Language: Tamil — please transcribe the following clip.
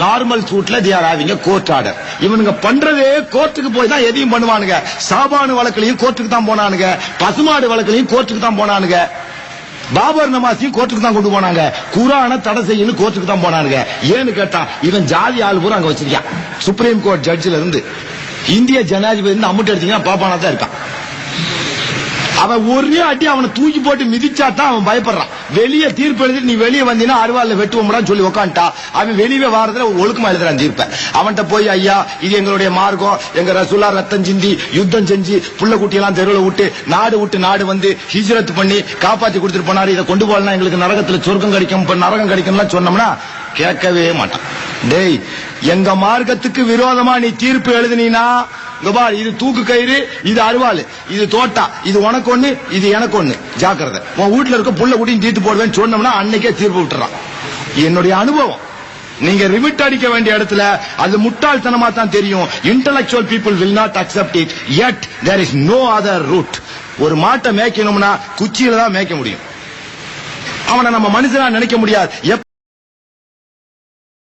நார்மல் சூட்ல they are having a court order. இவனுங்க பண்றதே கோர்ட்டுக்கு போய் தான் எதையும் பண்ணுவானுங்க. சாபானு வழக்குலையும் கோர்ட்டுக்கு தான் போனானுங்க, பசுமாடு வழக்குலையும் கோர்ட்டுக்கு தான் போனானுங்க, பாபர் நமாஸையும் கோர்ட்டுக்கு தான் கொண்டு போனாங்க, குரானை தடை செய்யணும் கோர்ட்டுக்கு தான் போனானுங்க. ஏன்னு கேட்டா இவன் ஜாதி ஆள் பூரா அங்க வச்சிருக்கான். சுப்ரீம் கோர்ட் ஜட்ஜில இருந்து இந்திய ஜனாதிபதி இருந்து அம்முட்டு அடிச்சீங்கன்னா பாப்பானா தான் இருக்கான். அவன் ஒரே அடி அவனை தூக்கி போட்டு மிதிச்சாதான் அவன் பயப்படுறான். வெளியே தீர்ப்பு எழுதி நீ வெளியே வந்தீங்கன்னா அருவாள்ல வெட்டுவோம்டான்னு சொல்லி உக்காண்டா அவன் வெளியே வாரத்துல ஒழுக்கமா எழுதுறான் தீர்ப்ப. அவன்கிட்ட போய் ஐயா இது எங்களுடைய மார்க்கம், எங்க ரசூலா ரத்தம் சிந்தி யுத்தம் செஞ்சு புள்ள குட்டியெல்லாம் தெருவில் விட்டு நாடு வந்து ஹிஜ்ரத் பண்ணி காப்பாத்தி கொடுத்துட்டு போனாரு, இதை கொண்டு போகலாம் எங்களுக்கு நரகத்துல சொர்க்கம் கிடைக்கும் நரகம் கிடைக்கும்லாம் சொன்னோம்னா கேட்கவே மாட்டான். டேய் எங்க மார்க்கத்துக்கு விரோதமா நீ தீர்ப்பு எழுதினா இது தூக்கு கயிறு, இது அருவாள், இது தோட்டா, இது உனக்கு ஒண்ணு, இது எனக்கு ஒண்ணு, ஜாக்கிரதை. உன் வீட்டுல இருக்க புள்ள குட்டியும் தீர்த்து போடுவேன்னு சொன்னோம்னா அன்னைக்கே தீர்ப்பு விட்டுறான். என்னுடைய அனுபவம். நீங்க ரிமிட் அடிக்க வேண்டிய இடத்துல அது முட்டாள்தனமா தான் தெரியும். Intellectual people will not accept it, yet there is no other route. ஒரு மாட்டை மேய்க்கணும்னா குச்சியில தான் மேய்க்க முடியும். அவனை நம்ம மனுஷனா நினைக்க முடியாது.